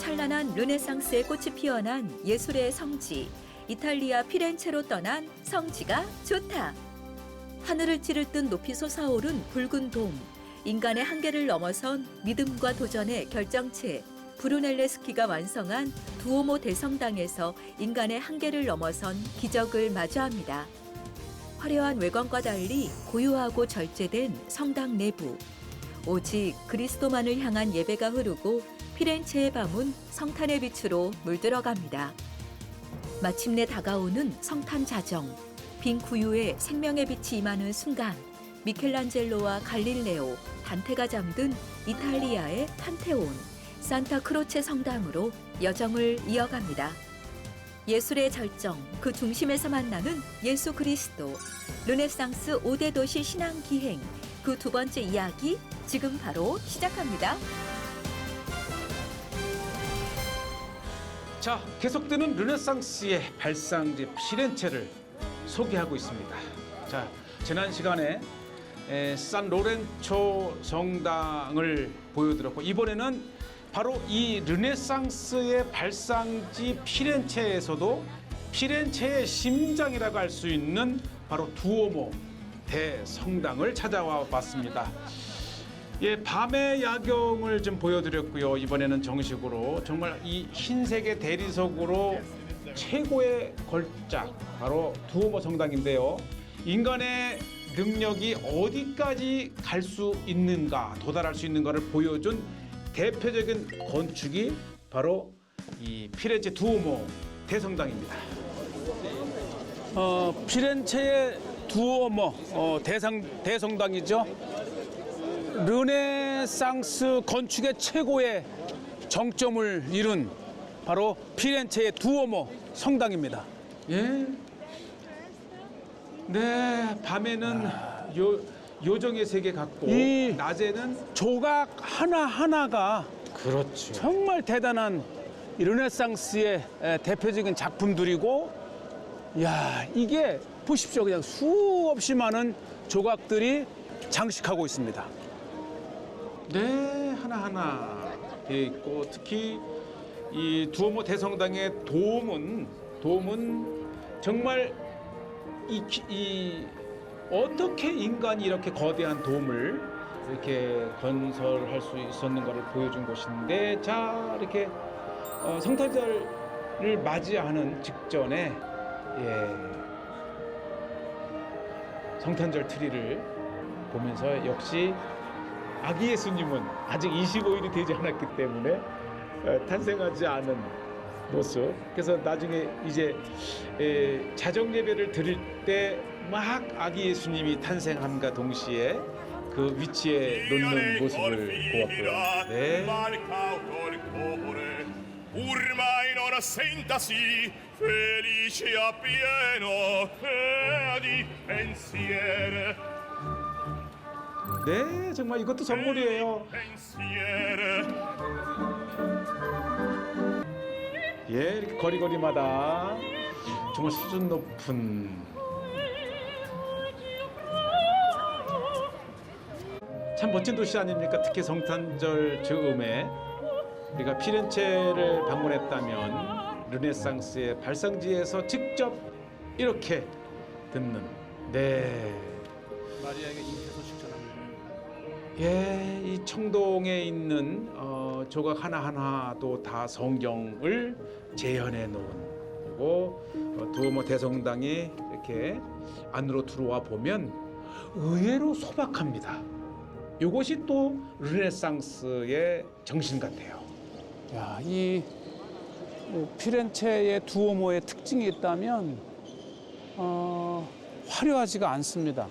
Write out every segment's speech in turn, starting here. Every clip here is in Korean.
찬란한 르네상스의 꽃이 피어난 예술의 성지, 이탈리아 피렌체로 떠난 성지가 좋다. 하늘을 찌를 듯 높이 솟아오른 붉은 돔, 인간의 한계를 넘어선 믿음과 도전의 결정체, 브루넬레스키가 완성한 두오모 대성당에서 인간의 한계를 넘어선 기적을 마주합니다. 화려한 외관과 달리 고요하고 절제된 성당 내부. 오직 그리스도만을 향한 예배가 흐르고 피렌체의 밤은 성탄의 빛으로 물들어갑니다. 마침내 다가오는 성탄 자정. 빈 구유에 생명의 빛이 임하는 순간 미켈란젤로와 갈릴레오, 단테가 잠든 이탈리아의 판테온, 산타크로체 성당으로 여정을 이어갑니다. 예술의 절정, 그 중심에서 만나는 예수 그리스도, 르네상스 5대 도시 신앙 기행, 그 두 번째 이야기 지금 바로 시작합니다. 자, 계속되는 르네상스의 발상지 피렌체를 소개하고 있습니다. 자, 지난 시간에 산 로렌초 성당을 보여드렸고 이번에는 바로 이 르네상스의 발상지 피렌체에서도 피렌체의 심장이라고 할 수 있는 바로 두오모 대성당을 찾아와 봤습니다. 예, 밤의 야경을 좀 보여드렸고요. 이번에는 정식으로 정말 이 흰색의 대리석으로 최고의 걸작 바로 두오모 성당인데요. 인간의 능력이 어디까지 갈 수 있는가, 도달할 수 있는가를 보여준 대표적인 건축이 바로 이 피렌체 두오모 대성당입니다. 피렌체의 두오모 대성당이죠. 르네상스 건축의 최고의 정점을 이룬 바로 피렌체의 두오모 성당입니다. 예. 네, 밤에는 요정의 세계 같고 이 낮에는 조각 하나하나가 그렇죠. 정말 대단한 이 르네상스의 대표적인 작품들이고, 야, 이게 보십시오. 그냥 수없이 많은 조각들이 장식하고 있습니다. 네, 하나하나 돼 있고 특히 이 두오모 대성당의 돔은 정말 어떻게 인간이 이렇게 거대한 돔을 이렇게 건설할 수 있었는가를 보여준 곳인데, 자, 이렇게 성탄절을 맞이하는 직전에 성탄절 트리를 보면서 역시 아기 예수님은 아직 25일이 되지 않았기 때문에 탄생하지 않은 모습. 그래서 나중에 이제 자정 예배를 드릴 때 막 아기 예수님이 탄생함과 동시에 그 위치에 놓는 모습을 보았고요. 네. Ormai non assentasi, felice appieno di pensiero. 네, 정말 이것도 선물이에요. 예, 이렇게 거리마다 정말 수준 높은 참 멋진 도시 아닙니까? 특히 성탄절 즈음에 우리가 피렌체를 방문했다면 르네상스의 발상지에서 직접 이렇게 듣는 마리아에게 잉태 소식 전합니다. 예, 이 청동에 있는 조각 하나하나도 다 성경을 재현해 놓은, 그리고 두오모 대성당이 이렇게 안으로 들어와 보면 의외로 소박합니다. 이것이 또 르네상스의 정신 같아요. 야, 이 피렌체의 두오모의 특징이 있다면 화려하지가 않습니다.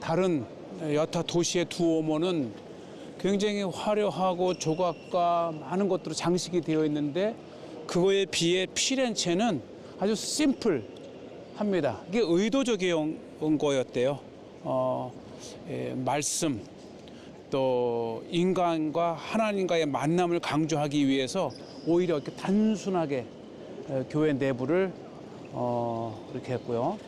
다른 여타 도시의 두오모는 굉장히 화려하고 조각과 많은 것들로 장식이 되어 있는데, 그거에 비해 피렌체는 아주 심플합니다. 이게 의도적인 거였대요. 말씀, 또 인간과 하나님과의 만남을 강조하기 위해서 오히려 이렇게 단순하게 교회 내부를 이렇게 했고요.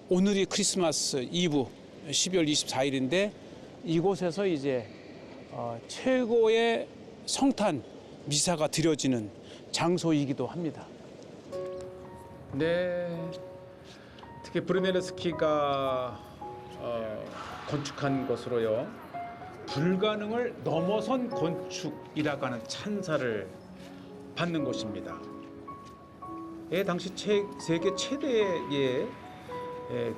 오늘이 크리스마스 이브 12월 24일인데 이곳에서 이제 최고의 성탄 미사가 드려지는 장소이기도 합니다. 네, 특히 브르네르스키가 건축한 것으로요, 불가능을 넘어선 건축이라고 하는 찬사를 받는 곳입니다. 당시 세계 최대의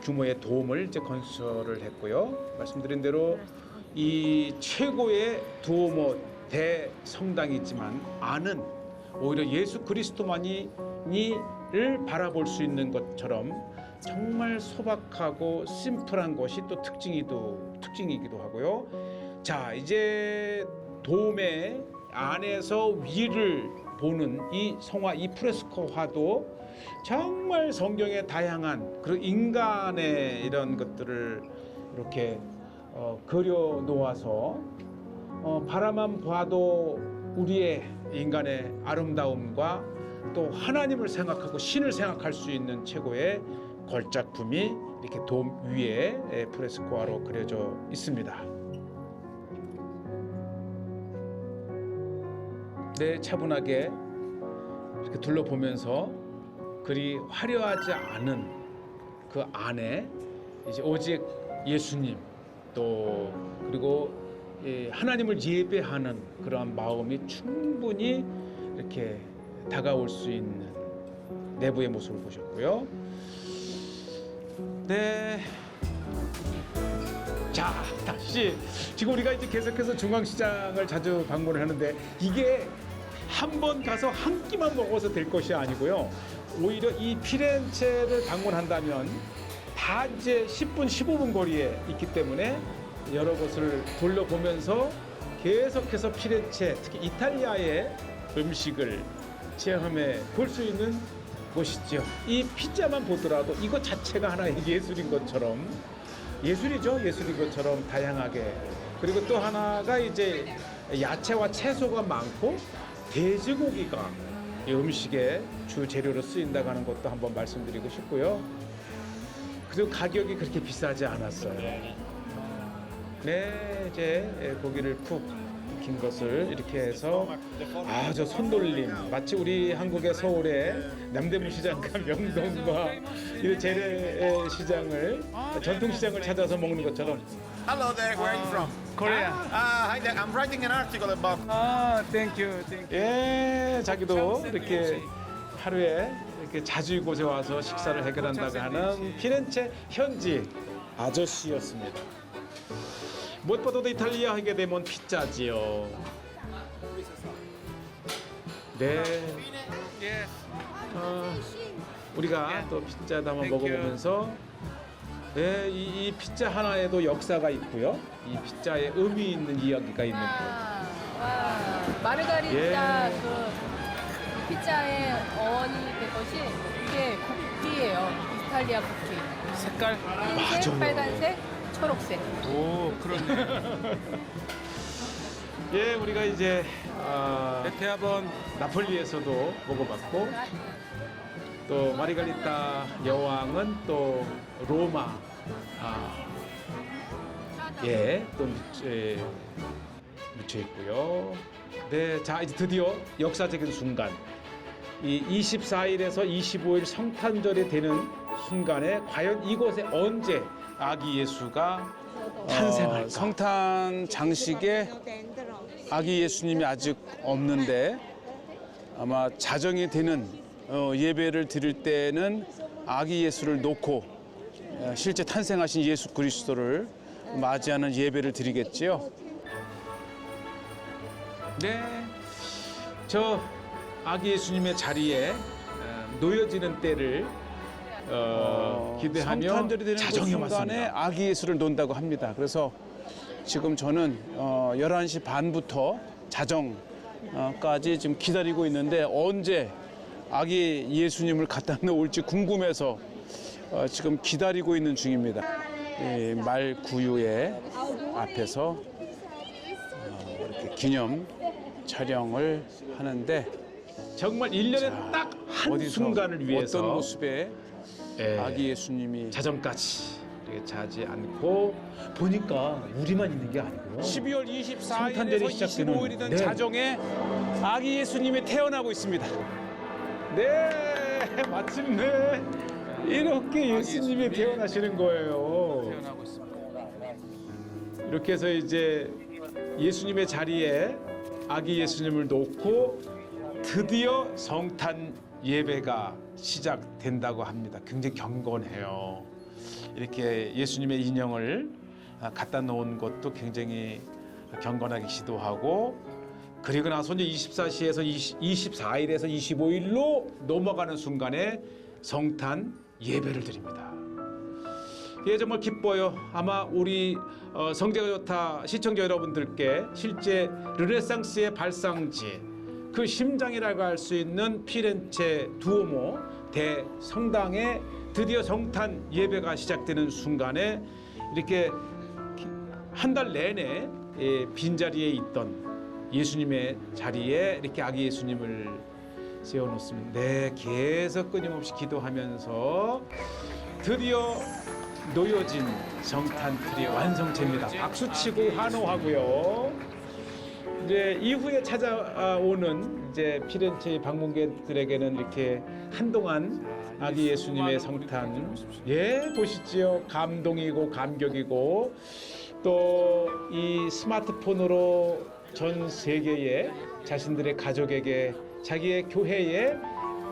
규모의 돔을 이제 건설을 했고요. 말씀드린 대로 이 최고의 두오모 대성당이지만 안은 오히려 예수 그리스도만이를 바라볼 수 있는 것처럼 정말 소박하고 심플한 것이 또 특징이기도 하고요. 자, 이제 돔의 안에서 위를 보는 이 성화, 이 프레스코 화도 정말 성경의 다양한 그리고 인간의 이런 것들을 이렇게 그려 놓아서 바라만 봐도 우리의 인간의 아름다움과 또 하나님을 생각하고 신을 생각할 수 있는 최고의 걸작품이 이렇게 돔 위에 프레스코화로 그려져 있습니다. 네, 차분하게 이렇게 둘러보면서 그리 화려하지 않은 그 안에 이제 오직 예수님 또 그리고 하나님을 예배하는 그러한 마음이 충분히 이렇게 다가올 수 있는 내부의 모습을 보셨고요. 네. 자, 다시 지금 우리가 이제 계속해서 중앙시장을 자주 방문을 하는데 이게 한 번 가서 한 끼만 먹어서 될 것이 아니고요. 오히려 이 피렌체를 방문한다면 다 이제 10분, 15분 거리에 있기 때문에 여러 곳을 둘러보면서 계속해서 피렌체, 특히 이탈리아의 음식을 체험해 볼 수 있는 곳이죠. 이 피자만 보더라도 이것 자체가 하나의 예술인 것처럼 예술이죠. 예술인 것처럼 다양하게. 그리고 또 하나가 이제 야채와 채소가 많고 돼지고기가 이 음식의 주 재료로 쓰인다고 하는 것도 한번 말씀드리고 싶고요. 그리고 가격이 그렇게 비싸지 않았어요. 네, 이제 고기를 푹 익힌 것을 이렇게 해서 저 손돌림 마치 우리 한국의 서울의 남대문 시장과 명동과 이 재래 시장을 전통 시장을 찾아서 먹는 것처럼. Hello there, where are you from? Korea. Hi there, I'm writing an article about. Thank you. 예, 자기도 이렇게 하루에 이렇게 자주 이곳에 와서 식사를 해결한다고 하는 피렌체 현지 아저씨였습니다. 무엇보다도 이탈리아 하게 되면 피자지요. 네. 우리가 또 피자도 한번 먹어보면서 네, 이 피자 하나에도 역사가 있고요. 이 피자에 의미 있는 이야기가 있는 거. 마르가리타 그 피자의 어원이 된 것이 이게 국기예요. 이탈리아 국기. 색깔? 흰색, 맞아요. 빨간색, 초록색. 오, 그렇네. 예, 우리가 이제 대합원 나폴리에서도 먹어봤고 또 마르가리타 여왕은 또 로마 또 묻혀 있고요. 네, 자 이제 드디어 역사적인 순간 이 24일에서 25일 성탄절이 되는 순간에 과연 이곳에 언제 아기 예수가 탄생할까? 성탄 장식에 아기 예수님이 아직 없는데 아마 자정이 되는 예배를 드릴 때는 아기 예수를 놓고 실제 탄생하신 예수 그리스도를 맞이하는 예배를 드리겠지요. 네, 저 아기 예수님의 자리에 놓여지는 때를 기대하며 성탄절이 되는 그 자정에 순간에 왔습니다. 아기 예수를 논다고 합니다. 그래서 지금 저는 11시 반부터 자정까지 지금 기다리고 있는데 언제 아기 예수님을 갖다 놓을지 궁금해서 지금 기다리고 있는 중입니다. 말 구유의 앞에서 이렇게 기념 촬영을 하는데 정말 1년에 딱 한 어디서 순간을 위해서 어떤 모습의 예, 아기 예수님이 자정까지 자지 않고 보니까 우리만 있는 게 아니고요. 12월 성탄절이 24일에서 시작되는 25일이던 네. 자정에 아기 예수님이 태어나고 있습니다. 네, 마침내 이렇게 예수님이 태어나시는 거예요. 태어나고 있습니다. 이렇게 해서 이제 예수님의 자리에 아기 예수님을 놓고 드디어 성탄 예배가 시작된다고 합니다. 굉장히 경건해요. 이렇게 예수님의 인형을 갖다 놓은 것도 굉장히 경건하게 시도하고, 그리고 나서 이제 24일에서 25일로 넘어가는 순간에 성탄 예배를 드립니다. 예, 정말 기뻐요. 아마 우리 성대가 좋다 시청자 여러분들께 실제 르네상스의 발상지, 그 심장이라고 할 수 있는 피렌체 두오모 대성당에 드디어 성탄 예배가 시작되는 순간에 이렇게 한 달 내내 빈자리에 있던 예수님의 자리에 이렇게 아기 예수님을 세워놓습니다. 네, 계속 끊임없이 기도하면서 드디어 놓여진 성탄트리 완성체입니다. 박수치고 환호하고요. 이제 이후에 찾아오는 이제 피렌체 방문객들에게는 이렇게 한동안 아기 예수님의 성탄, 예, 보시지요. 감동이고 감격이고, 또 이 스마트폰으로 전 세계의 자신들의 가족에게, 자기의 교회에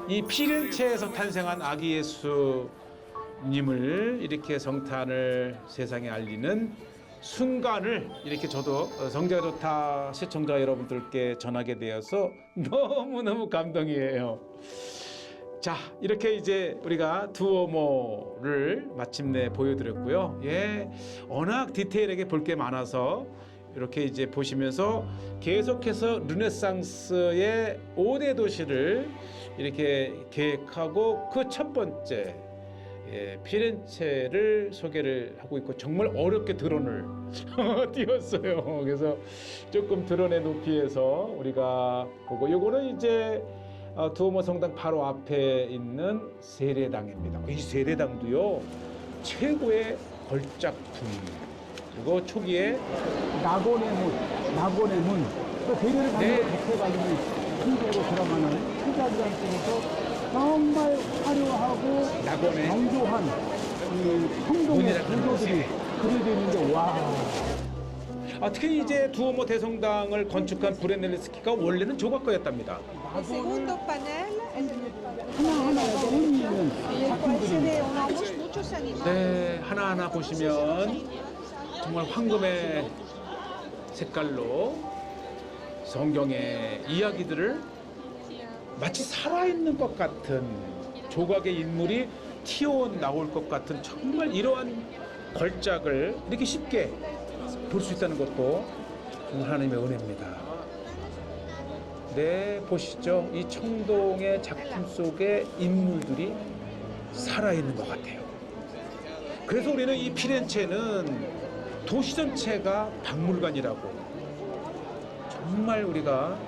이 피렌체에서 탄생한 아기 예수님을 이렇게 성탄을 세상에 알리는 순간을 이렇게 저도 성대가 좋다 시청자 여러분들께 전하게 되어서 너무너무 감동이에요. 자, 이렇게 이제 우리가 두오모를 마침내 보여드렸고요. 예, 워낙 디테일하게 볼 게 많아서 이렇게 이제 보시면서 계속해서 르네상스의 5대 도시를 이렇게 계획하고 그 첫 번째 피렌체를 소개를 하고 있고, 정말 어렵게 드론을 띄웠어요. 그래서 조금 드론의 높이에서 우리가 보고, 요거는 이제 두오모 성당 바로 앞에 있는 세례당입니다. 이 세례당도요 최고의 걸작품, 그리고 초기에 낙원의 문, 또 대리를 네. 가지고 덮어가지고 풍경으로 들어가는 피자지랑 속에서 정말 화려하고 낙원의 정교한 이 성동의 문이라고 구조들이 그려져 있는데, 와. 특히 이제 두오모 대성당을 건축한 브레넬스키가 원래는 조각가였답니다. Il secondo panel è 하나하나가 의미 있는 può essere una muchos animali. 네, 하나하나 보시면 정말 황금의 색깔로 성경의 이야기들을 마치 살아있는 것 같은, 조각의 인물이 튀어나올 것 같은 정말 이러한 걸작을 이렇게 쉽게 볼 수 있다는 것도 정말 하나님의 은혜입니다. 네, 보시죠. 이 청동의 작품 속에 인물들이 살아있는 것 같아요. 그래서 우리는 이 피렌체는 도시 전체가 박물관이라고 정말 우리가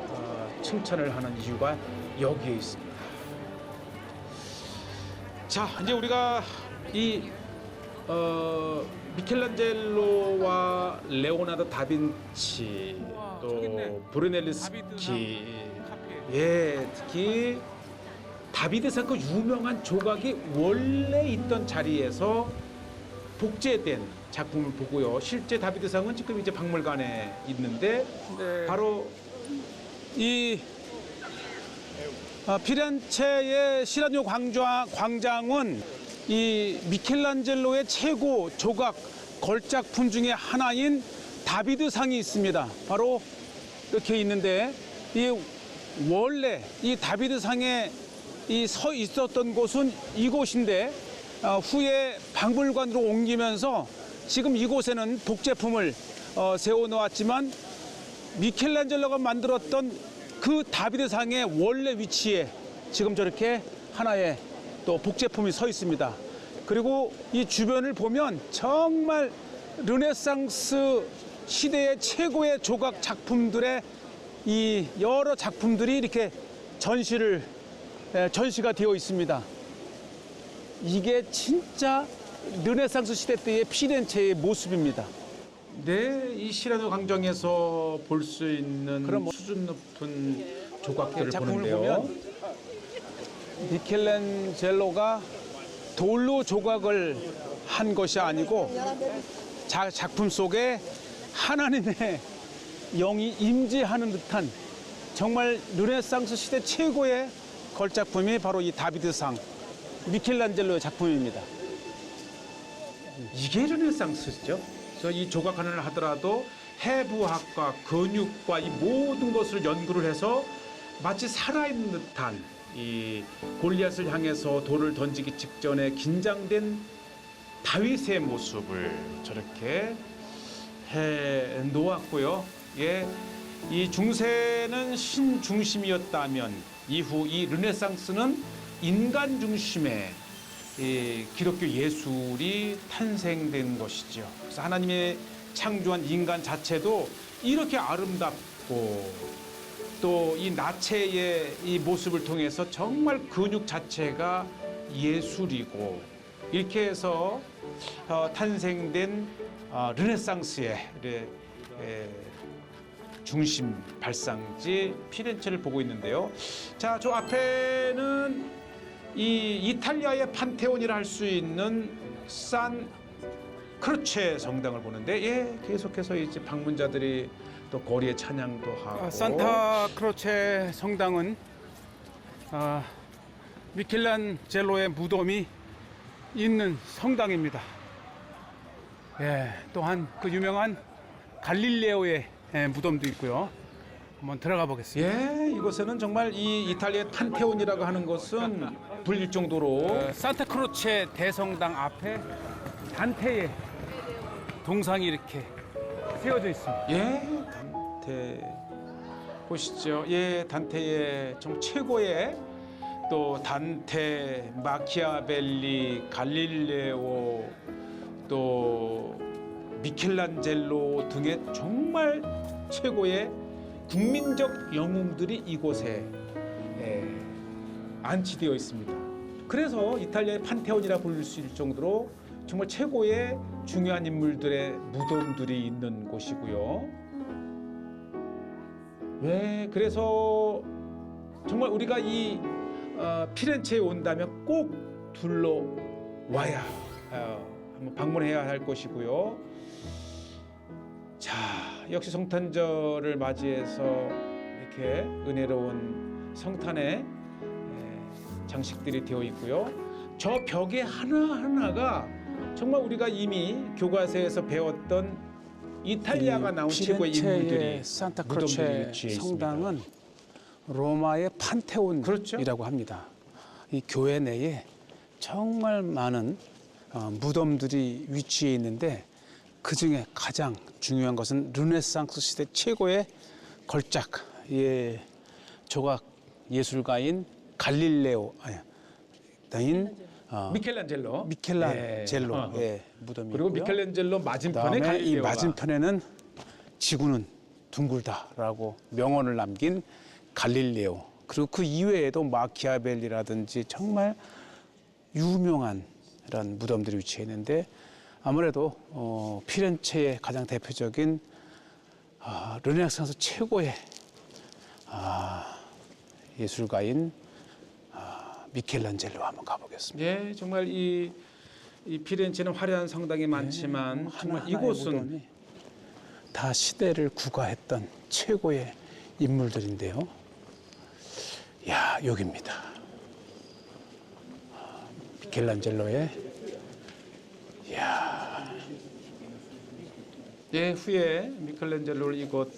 칭찬을 하는 이유가 여기에 있습니다. 자, 이제 우리가 이 미켈란젤로와 레오나르도 다빈치, 또 브루넬스키, 예, 특히 다비드상 그 유명한 조각이 원래 있던 자리에서 복제된 작품을 보고요. 실제 다비드상은 지금 이제 박물관에 있는데, 네. 바로 이 피렌체의 시라뇨 광장은 이 미켈란젤로의 최고 조각 걸작품 중에 하나인 다비드상이 있습니다. 바로 이렇게 있는데, 이 원래 이 다비드상에 이 서 있었던 곳은 이곳인데, 후에 박물관으로 옮기면서 지금 이곳에는 복제품을 세워놓았지만, 미켈란젤로가 만들었던 그 다비드상의 원래 위치에 지금 저렇게 하나의 또 복제품이 서 있습니다. 그리고 이 주변을 보면 정말 르네상스 시대의 최고의 조각 작품들의 이 여러 작품들이 이렇게 전시가 되어 있습니다. 이게 진짜 르네상스 시대 때의 피렌체의 모습입니다. 네, 이 시라노 광장에서 볼 수 있는 그럼 수준 높은 조각들을 작품을 보는데요. 보면 미켈란젤로가 돌로 조각을 한 것이 아니고 작품 속에 하나님의 영이 임재하는 듯한 정말 르네상스 시대 최고의 걸작품이 바로 이 다비드상 미켈란젤로의 작품입니다. 이게 르네상스죠. 그래서 이 조각 하나를 하더라도 해부학과 근육과 이 모든 것을 연구를 해서 마치 살아있는 듯한 이 골리앗을 향해서 돌을 던지기 직전에 긴장된 다윗의 모습을 저렇게 해 놓았고요. 예, 이 중세는 신 중심이었다면 이후 이 르네상스는 인간 중심의 이 기독교 예술이 탄생된 것이죠. 그래서 하나님의 창조한 인간 자체도 이렇게 아름답고 또 이 나체의 이 모습을 통해서 정말 근육 자체가 예술이고 이렇게 해서 탄생된 르네상스의 중심 발상지 피렌체를 보고 있는데요. 자, 저 앞에는 이 이탈리아의 판테온이라 할 수 있는 산 크로체 성당을 보는데 예, 계속해서 이제 방문자들이 또 거리에 찬양도 하고 산타 크로체 성당은 미켈란젤로의 무덤이 있는 성당입니다. 예, 또한 그 유명한 갈릴레오의 무덤도 있고요. 한번 들어가 보겠습니다. 예, 이곳에는 정말 이 이탈리아의 판테온이라고 하는 것은 불릴 정도로 산타 크로체 대성당 앞에 단테의 동상이 이렇게 세워져 있습니다. 예, 단테 보시죠. 예, 단테의 좀 최고의 또 단테, 마키아벨리, 갈릴레오, 또 미켈란젤로 등의 정말 최고의 국민적 영웅들이 이곳에 안치되어 있습니다. 그래서 이탈리아의 판테온이라 부를 수 있을 정도로 정말 최고의 중요한 인물들의 무덤들이 있는 곳이고요. 네, 그래서 정말 우리가 이 피렌체에 온다면 꼭 둘러와야 한번 방문해야 할 것이고요. 자, 역시 성탄절을 맞이해서 이렇게 은혜로운 성탄의 장식들이 되어 있고요. 저 벽에 하나하나가 정말 우리가 이미 교과서에서 배웠던 이탈리아가 나온 최고의 인물들이 피렌체의 산타 무덤들이 크로체 위치해 있습니다. 성당은 로마의 판테온이라고 그렇죠. 합니다. 이 교회 내에 정말 많은 무덤들이 위치해 있는데 그 중에 가장 중요한 것은 르네상스 시대 최고의 걸작의 조각 예술가인 미켈란젤로. 미켈란젤로의 무덤이 그리고 있고요. 미켈란젤로 맞은편에 그다음에 이 갈릴레오가. 맞은편에는 지구는 둥글다라고 명언을 남긴 갈릴레오. 그리고 그 이외에도 마키아벨리라든지 정말 유명한 이런 무덤들이 위치해 있는데 아무래도 피렌체의 가장 대표적인 르네상스 최고의 예술가인 미켈란젤로 한번 가보겠습니다. 예, 정말 이 피렌체는 화려한 성당이 많지만 정말 하나하나의 이곳은 무덤이 다 시대를 구가했던 최고의 인물들인데요. 야, 여기입니다. 미켈란젤로의 예, 후에 미켈란젤로를 이곳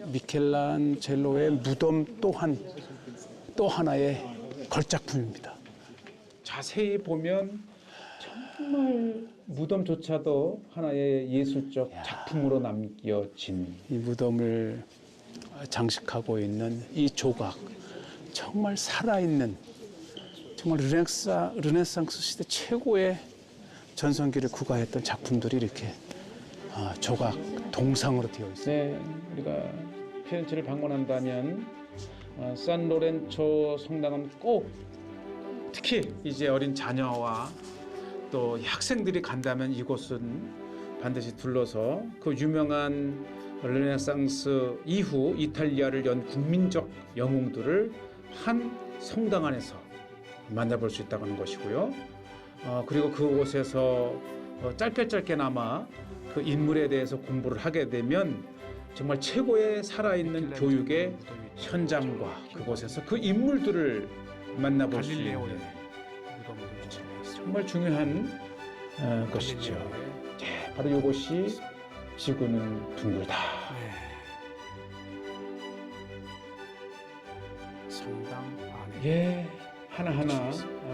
미켈란젤로의 무덤 또한 또 하나의 걸작품입니다. 자세히 보면 정말 무덤조차도 하나의 예술적 작품으로 남겨진 이 무덤을 장식하고 있는 이 조각 정말 살아있는 정말 르네상스 시대 최고의 전성기를 구가했던 작품들이 이렇게 조각 동상으로 되어 있습니다. 네, 우리가 피렌체를 방문한다면 산로렌초 성당은 꼭 특히 이제 어린 자녀와 또 학생들이 간다면 이곳은 반드시 둘러서 그 유명한 르네상스 이후 이탈리아를 연 국민적 영웅들을 한 성당 안에서 만나볼 수 있다는 것이고요. 그리고 그곳에서 짧게나마 그 인물에 대해서 공부를 하게 되면 정말 최고의 살아있는 교육의 현장과 그곳에서 그 인물들을 만나볼 수 있는 정말 중요한 것이죠. 바로 이것이 지구는 둥글다. 성당 안에 예, 하나하나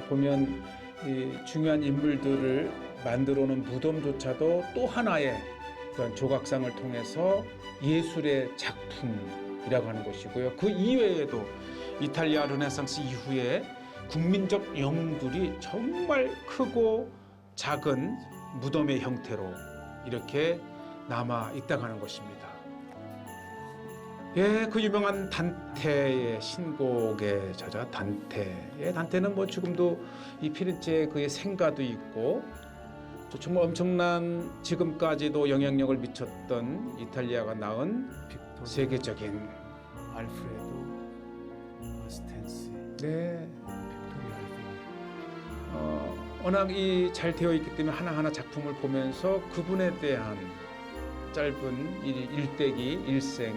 보면 이 중요한 인물들을 만들어 놓은 무덤조차도 또 하나의 그런 조각상을 통해서 예술의 작품이라고 하는 것이고요. 그 이외에도 이탈리아 르네상스 이후에 국민적 영웅들이 정말 크고 작은 무덤의 형태로 이렇게 남아 있다고 하는 것입니다. 예, 그 유명한 단테의 신곡의 저자 단테. 단테는 뭐 지금도 이 피렌체에 그의 생가도 있고 또 정말 엄청난 지금까지도 영향력을 미쳤던 이탈리아가 낳은 세계적인 알프레도 스탠시. 네. 워낙 잘 되어 있기 때문에 하나하나 작품을 보면서 그분에 대한 짧은 일대기, 일생,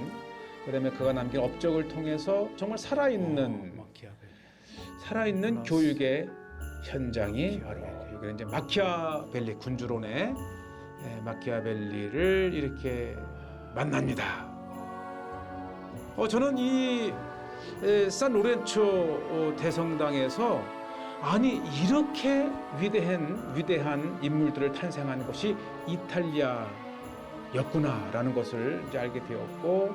그다음에 그가 남긴 업적을 통해서 정말 살아있는 교육의 현장이 바로 여기는 이제 마키아벨리 군주론의 마키아벨리를 이렇게 만납니다. 저는 이 산 로렌초 대성당에서 아니 이렇게 위대한 인물들을 탄생한 것이 이탈리아였구나라는 것을 이제 알게 되었고,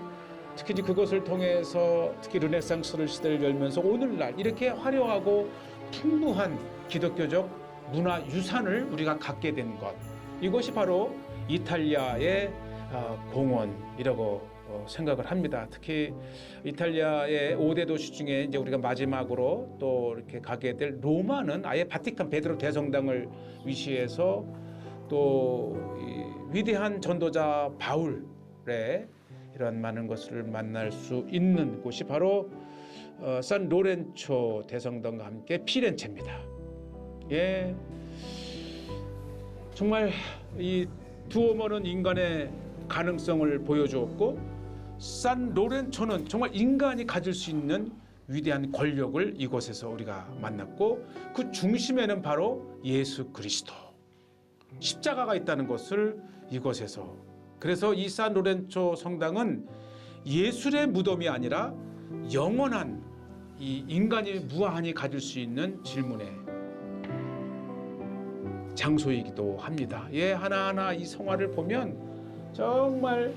특히 이제 그것을 통해서 특히 르네상스 시대를 열면서 오늘날 이렇게 화려하고 풍부한 기독교적 문화 유산을 우리가 갖게 된 것, 이것이 바로 이탈리아의 공헌이라고 생각을 합니다. 특히 이탈리아의 5대 도시 중에 이제 우리가 마지막으로 또 이렇게 가게 될 로마는 아예 바티칸 베드로 대성당을 위시해서 또 이 위대한 전도자 바울의 이런 많은 것을 만날 수 있는 곳이 바로 산 로렌초 대성당과 함께 피렌체입니다. 예, 정말 이 두오모는 인간의 가능성을 보여주었고, 산 로렌초는 정말 인간이 가질 수 있는 위대한 권력을 이곳에서 우리가 만났고, 그 중심에는 바로 예수 그리스도 십자가가 있다는 것을 이곳에서, 그래서 이 산 로렌초 성당은 예술의 무덤이 아니라 영원한 이 인간이 무한히 가질 수 있는 질문의 장소이기도 합니다. 예, 하나하나 이 성화를 보면 정말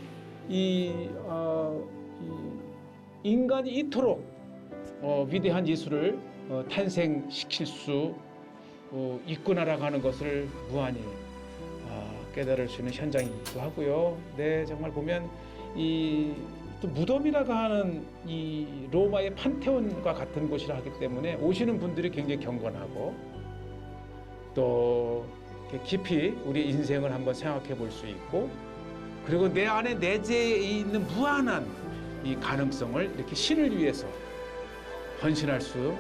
인간이 이토록 위대한 예술을 탄생시킬 수 있구나라고 하는 것을 무한히 깨달을 수 있는 현장이기도 하고요. 네, 정말 보면 또 무덤이라고 하는 이 로마의 판테온과 같은 곳이라 하기 때문에 오시는 분들이 굉장히 경건하고 또 깊이 우리 인생을 한번 생각해 볼 수 있고, 그리고 내 안에 내재해 있는 무한한 이 가능성을 이렇게 신을 위해서 헌신할 수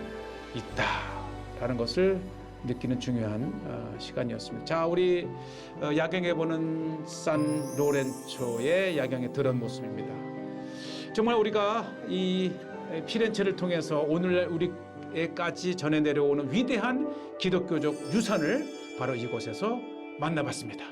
있다라는 것을 느끼는 중요한 시간이었습니다. 자, 우리 야경해 보는 산 로렌초의 야경에 들은 모습입니다. 정말 우리가 이 피렌체를 통해서 오늘날 우리에까지 전해 내려오는 위대한 기독교적 유산을 바로 이곳에서 만나봤습니다.